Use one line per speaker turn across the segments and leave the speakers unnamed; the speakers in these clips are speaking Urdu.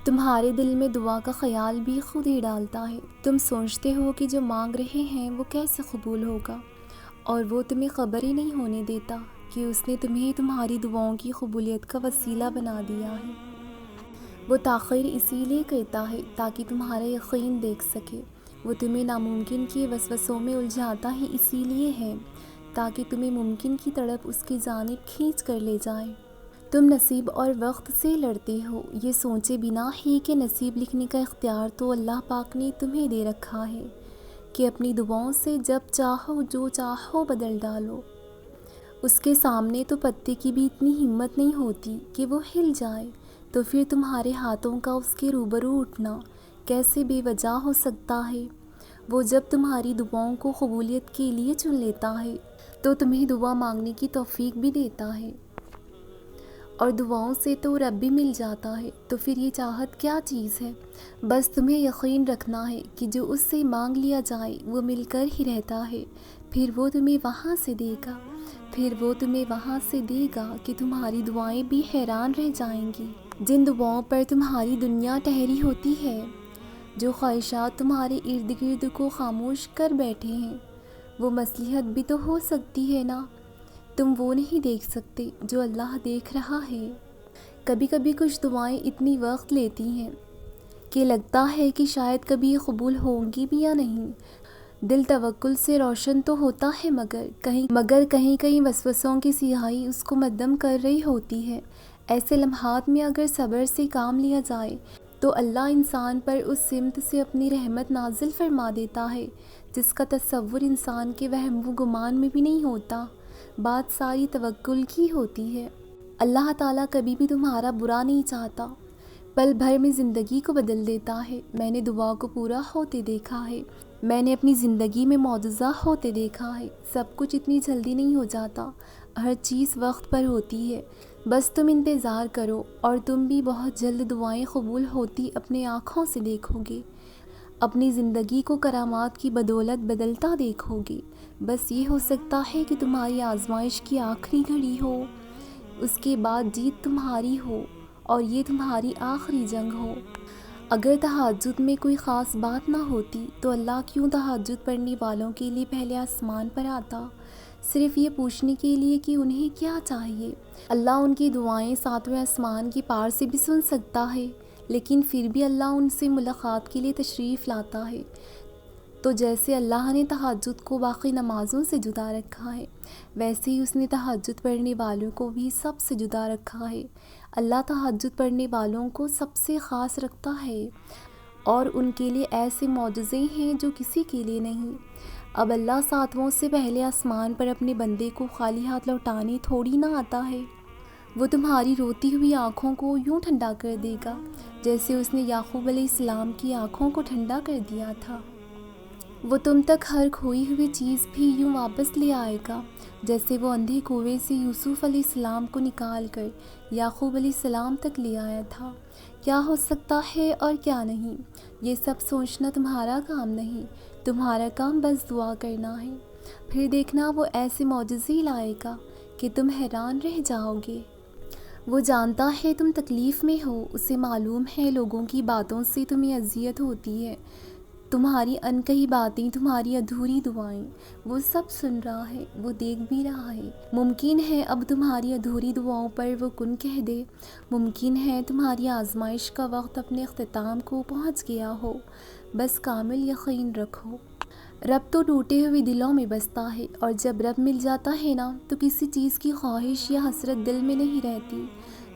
تمہارے دل میں دعا کا خیال بھی خود ہی ڈالتا ہے۔ تم سوچتے ہو کہ جو مانگ رہے ہیں وہ کیسے قبول ہوگا، اور وہ تمہیں خبر ہی نہیں ہونے دیتا کہ اس نے تمہیں تمہاری دعاؤں کی قبولیت کا وسیلہ بنا دیا ہے۔ وہ تاخیر اسی لیے کرتا ہے تاکہ تمہارا یقین دیکھ سکے۔ وہ تمہیں ناممکن کے وسوسوں میں الجھاتا ہی اسی لیے ہے تاکہ تمہیں ممکن کی طرف اس کی جانب کھینچ کر لے جائے۔ تم نصیب اور وقت سے لڑتے ہو، یہ سوچے بنا ہی کہ نصیب لکھنے کا اختیار تو اللہ پاک نے تمہیں دے رکھا ہے کہ اپنی دعاؤں سے جب چاہو جو چاہو بدل ڈالو۔ اس کے سامنے تو پتے کی بھی اتنی ہمت نہیں ہوتی کہ وہ ہل جائے، تو پھر تمہارے ہاتھوں کا اس کے روبرو اٹھنا کیسے بے وجہ ہو سکتا ہے؟ وہ جب تمہاری دعاؤں کو قبولیت کے لیے چن لیتا ہے تو تمہیں دعا مانگنے کی توفیق بھی دیتا ہے، اور دعاؤں سے تو رب بھی مل جاتا ہے، تو پھر یہ چاہت کیا چیز ہے؟ بس تمہیں یقین رکھنا ہے کہ جو اس سے مانگ لیا جائے وہ مل کر ہی رہتا ہے، پھر وہ تمہیں وہاں سے دے گا کہ تمہاری دعائیں بھی حیران رہ جائیں گی۔ جن دعاؤں پر تمہاری دنیا ٹھہری ہوتی ہے، جو خواہشات تمہارے ارد گرد کو خاموش کر بیٹھے ہیں، وہ مصلحت بھی تو ہو سکتی ہے نا؟ تم وہ نہیں دیکھ سکتے جو اللہ دیکھ رہا ہے۔ کبھی کبھی کچھ دعائیں اتنی وقت لیتی ہیں کہ لگتا ہے کہ شاید کبھی یہ قبول ہوں گی بھی یا نہیں۔ دل توکل سے روشن تو ہوتا ہے مگر کہیں وسوسوں کی سیاہی اس کو مدھم کر رہی ہوتی ہے۔ ایسے لمحات میں اگر صبر سے کام لیا جائے تو اللہ انسان پر اس سمت سے اپنی رحمت نازل فرما دیتا ہے جس کا تصور انسان کے وہم و گمان میں بھی نہیں ہوتا۔ بات ساری توکل کی ہوتی ہے۔ اللہ تعالیٰ کبھی بھی تمہارا برا نہیں چاہتا، پل بھر میں زندگی کو بدل دیتا ہے۔ میں نے دعا کو پورا ہوتے دیکھا ہے، میں نے اپنی زندگی میں معجزہ ہوتے دیکھا ہے۔ سب کچھ اتنی جلدی نہیں ہو جاتا، ہر چیز وقت پر ہوتی ہے۔ بس تم انتظار کرو اور تم بھی بہت جلد دعائیں قبول ہوتی اپنے آنکھوں سے دیکھو گے، اپنی زندگی کو کرامات کی بدولت بدلتا دیکھو گے۔ بس یہ ہو سکتا ہے کہ تمہاری آزمائش کی آخری گھڑی ہو، اس کے بعد جیت تمہاری ہو، اور یہ تمہاری آخری جنگ ہو۔ اگر تہجد میں کوئی خاص بات نہ ہوتی تو اللہ کیوں تہجد پڑھنے والوں کے لیے پہلے آسمان پر آتا، صرف یہ پوچھنے کے لیے کہ انہیں کیا چاہیے؟ اللہ ان کی دعائیں ساتویں آسمان کی پار سے بھی سن سکتا ہے، لیکن پھر بھی اللہ ان سے ملاقات کے لیے تشریف لاتا ہے۔ تو جیسے اللہ نے تہجد کو باقی نمازوں سے جدا رکھا ہے، ویسے ہی اس نے تہجد پڑھنے والوں کو بھی سب سے جدا رکھا ہے۔ اللہ تہجد پڑھنے والوں کو سب سے خاص رکھتا ہے، اور ان کے لیے ایسے معجزے ہیں جو کسی کے لیے نہیں۔ اب اللہ ساتویں سے پہلے آسمان پر اپنے بندے کو خالی ہاتھ لوٹانے تھوڑی نہ آتا ہے۔ وہ تمہاری روتی ہوئی آنکھوں کو یوں ٹھنڈا کر دے گا جیسے اس نے یعقوب علیہ السلام کی آنکھوں کو ٹھنڈا کر دیا تھا۔ وہ تم تک ہر کھوئی ہوئی چیز بھی یوں واپس لے آئے گا جیسے وہ اندھے کنویں سے یوسف علیہ السلام کو نکال کر یعقوب علیہ السلام تک لے آیا تھا۔ کیا ہو سکتا ہے اور کیا نہیں، یہ سب سوچنا تمہارا کام نہیں، تمہارا کام بس دعا کرنا ہے۔ پھر دیکھنا وہ ایسے معجزے لائے گا کہ تم حیران رہ جاؤ گے۔ وہ جانتا ہے تم تکلیف میں ہو، اسے معلوم ہے لوگوں کی باتوں سے تمہیں اذیت ہوتی ہے، تمہاری انکہی باتیں، تمہاری ادھوری دعائیں، وہ سب سن رہا ہے، وہ دیکھ بھی رہا ہے۔ ممکن ہے اب تمہاری ادھوری دعاؤں پر وہ کن کہہ دے، ممکن ہے تمہاری آزمائش کا وقت اپنے اختتام کو پہنچ گیا ہو، بس کامل یقین رکھو۔ رب تو ٹوٹے ہوئے دلوں میں بستا ہے، اور جب رب مل جاتا ہے نا تو کسی چیز کی خواہش یا حسرت دل میں نہیں رہتی،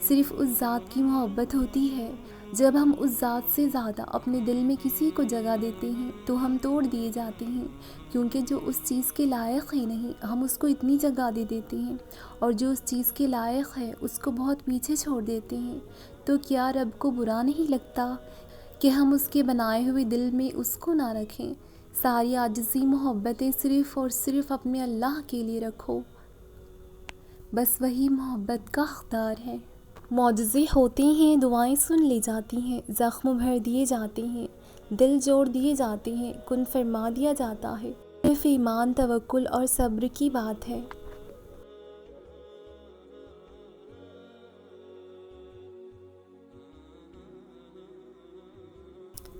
صرف اس ذات کی محبت ہوتی ہے۔ جب ہم اس ذات سے زیادہ اپنے دل میں کسی کو جگہ دیتے ہیں تو ہم توڑ دیے جاتے ہیں، کیونکہ جو اس چیز کے لائق ہی نہیں ہم اس کو اتنی جگہ دے دیتے ہیں، اور جو اس چیز کے لائق ہے اس کو بہت پیچھے چھوڑ دیتے ہیں۔ تو کیا رب کو برا نہیں لگتا کہ ہم اس کے بنائے ہوئے دل میں اس کو نہ رکھیں؟ ساری عاجزی محبتیں صرف اور صرف اپنے اللہ کے لیے رکھو، بس وہی محبت کا حقدار ہے۔ معجزے ہوتے ہیں، دعائیں سن لی جاتی ہیں، زخم بھر دیے جاتے ہیں، دل جوڑ دیے جاتے ہیں، کن فرما دیا جاتا ہے۔ صرف ایمان، توکل اور صبر کی بات ہے۔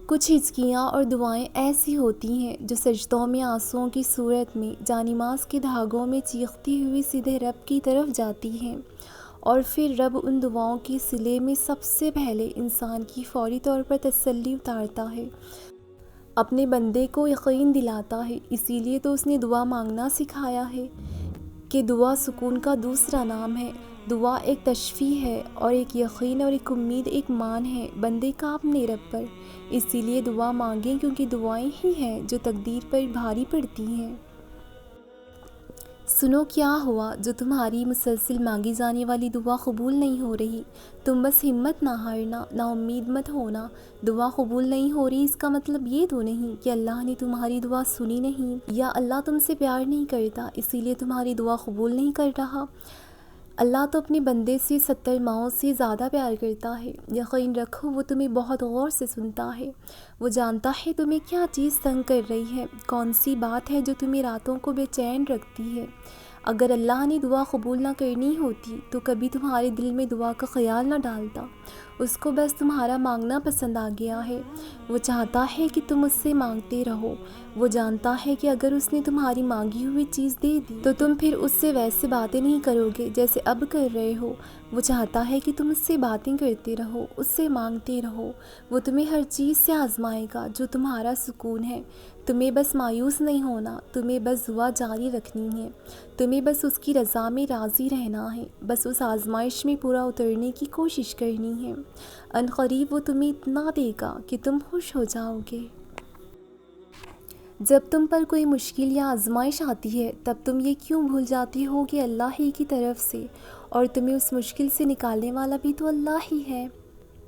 کچھ ہچکیاں اور دعائیں ایسی ہوتی ہیں جو سجدوں میں آنسوؤں کی صورت میں جانماز کے دھاگوں میں چیختی ہوئی سیدھے رب کی طرف جاتی ہیں، اور پھر رب ان دعاؤں کے صلے میں سب سے پہلے انسان کی فوری طور پر تسلی اتارتا ہے، اپنے بندے کو یقین دلاتا ہے۔ اسی لیے تو اس نے دعا مانگنا سکھایا ہے کہ دعا سکون کا دوسرا نام ہے۔ دعا ایک تشفیع ہے اور ایک یقین اور ایک امید، ایک مان ہے بندے کا اپنے رب پر۔ اسی لیے دعا مانگیں، کیونکہ دعائیں ہی ہیں جو تقدیر پر بھاری پڑتی ہیں۔ سنو کیا ہوا جو تمہاری مسلسل مانگی جانے والی دعا قبول نہیں ہو رہی۔ تم بس ہمت نہ ہارنا، نا امید مت ہونا۔ دعا قبول نہیں ہو رہی اس کا مطلب یہ تو نہیں کہ اللہ نے تمہاری دعا سنی نہیں یا اللہ تم سے پیار نہیں کرتا اسی لیے تمہاری دعا قبول نہیں کر رہا۔ اللہ تو اپنے بندے سے 70 ماؤں سے زیادہ پیار کرتا ہے۔ یقین رکھو وہ تمہیں بہت غور سے سنتا ہے۔ وہ جانتا ہے تمہیں کیا چیز تنگ کر رہی ہے، کون سی بات ہے جو تمہیں راتوں کو بے چین رکھتی ہے۔ اگر اللہ نے دعا قبول نہ کرنی ہوتی تو کبھی تمہارے دل میں دعا کا خیال نہ ڈالتا۔ اس کو بس تمہارا مانگنا پسند آ گیا ہے۔ وہ چاہتا ہے کہ تم اس سے مانگتے رہو۔ وہ جانتا ہے کہ اگر اس نے تمہاری مانگی ہوئی چیز دے دی تو تم پھر اس سے ویسے باتیں نہیں کرو گے جیسے اب کر رہے ہو۔ وہ چاہتا ہے کہ تم اس سے باتیں کرتے رہو، اس سے مانگتے رہو۔ وہ تمہیں ہر چیز سے آزمائے گا جو تمہارا سکون ہے۔ تمہیں بس مایوس نہیں ہونا، تمہیں بس دعا جاری رکھنی ہے، تمہیں بس اس کی رضا میں راضی رہنا ہے، بس اس آزمائش میں پورا اترنے کی کوشش کرنی ہے۔ ان قریب وہ تمہیں اتنا دے گا کہ تم خوش ہو جاؤ گے۔ جب تم پر کوئی مشکل یا آزمائش آتی ہے تب تم یہ کیوں بھول جاتی ہو کہ اللہ ہی کی طرف سے، اور تمہیں اس مشکل سے نکالنے والا بھی تو اللہ ہی ہے،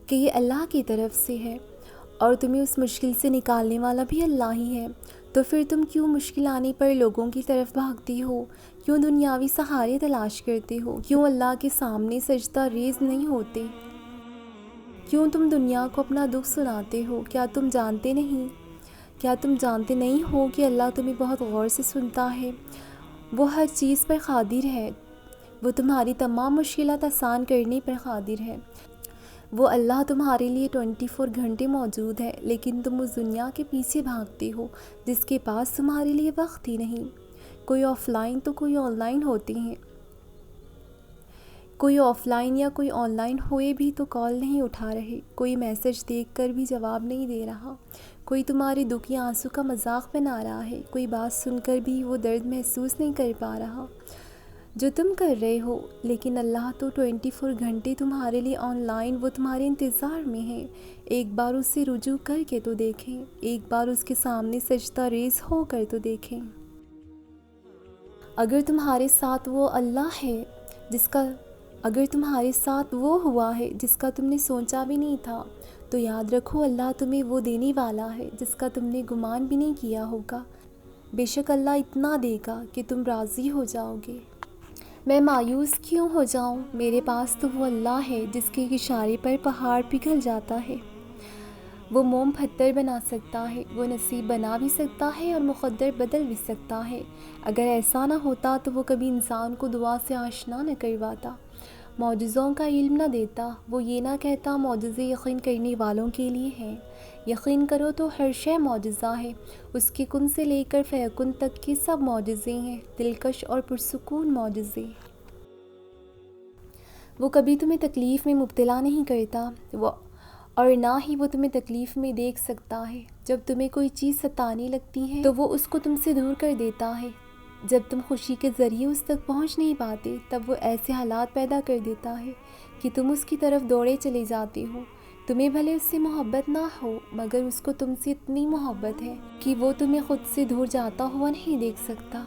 کہ یہ اللہ کی طرف سے ہے اور تمہیں اس مشکل سے نکالنے والا بھی اللہ ہی ہے۔ تو پھر تم کیوں مشکل آنے پر لوگوں کی طرف بھاگتی ہو؟ کیوں دنیاوی سہارے تلاش کرتے ہو؟ کیوں اللہ کے سامنے سجدہ ریز نہیں ہوتے؟ کیوں تم دنیا کو اپنا دکھ سناتے ہو؟ کیا تم جانتے نہیں ہو کہ اللہ تمہیں بہت غور سے سنتا ہے؟ وہ ہر چیز پر قادر ہے، وہ تمہاری تمام مشکلات آسان کرنے پر قادر ہے۔ وہ اللہ تمہارے لیے 24 گھنٹے موجود ہے، لیکن تم اس دنیا کے پیچھے بھاگتے ہو جس کے پاس تمہارے لیے وقت ہی نہیں۔ کوئی آف لائن تو کوئی آن لائن ہوتے ہیں، کوئی آف لائن یا کوئی آن لائن ہوئے بھی تو کال نہیں اٹھا رہے، کوئی میسج دیکھ کر بھی جواب نہیں دے رہا، کوئی تمہارے دکھ یا آنسو کا مذاق بنا رہا ہے، کوئی بات سن کر بھی وہ درد محسوس نہیں کر پا رہا جو تم کر رہے ہو۔ لیکن اللہ تو 24 گھنٹے تمہارے لیے آن لائن، وہ تمہارے انتظار میں ہے۔ ایک بار اس سے رجوع کر کے تو دیکھیں، ایک بار اس کے سامنے سجدہ ریز ہو کر تو دیکھیں۔ اگر تمہارے ساتھ وہ اللہ ہے اگر تمہارے ساتھ وہ ہوا ہے جس کا تم نے سوچا بھی نہیں تھا، تو یاد رکھو اللہ تمہیں وہ دینے والا ہے جس کا تم نے گمان بھی نہیں کیا ہوگا۔ بے شک اللہ اتنا دے گا کہ تم راضی ہو جاؤ گے۔ میں مایوس کیوں ہو جاؤں؟ میرے پاس تو وہ اللہ ہے جس کے اشارے پر پہاڑ پگھل جاتا ہے۔ وہ موم پتھر بنا سکتا ہے، وہ نصیب بنا بھی سکتا ہے اور مقدر بدل بھی سکتا ہے۔ اگر ایسا نہ ہوتا تو وہ کبھی انسان کو دعا سے آشنا نہ کرواتا، معجزوں کا علم نہ دیتا، وہ یہ نہ کہتا معجزے یقین کرنے والوں کے لیے ہیں۔ یقین کرو تو ہر شے معجزہ ہے، اس کے کن سے لے کر فیکن تک کے سب معجزے ہیں، دلکش اور پرسکون معجزے۔ وہ کبھی تمہیں تکلیف میں مبتلا نہیں کرتا، اور نہ ہی وہ تمہیں تکلیف میں دیکھ سکتا ہے۔ جب تمہیں کوئی چیز ستانے لگتی ہے تو وہ اس کو تم سے دور کر دیتا ہے۔ جب تم خوشی کے ذریعے اس تک پہنچ نہیں پاتے تب وہ ایسے حالات پیدا کر دیتا ہے کہ تم اس کی طرف دوڑے چلے جاتے ہو۔ تمہیں بھلے اس سے محبت نہ ہو، مگر اس کو تم سے اتنی محبت ہے کہ وہ تمہیں خود سے دور جاتا ہوا نہیں دیکھ سکتا۔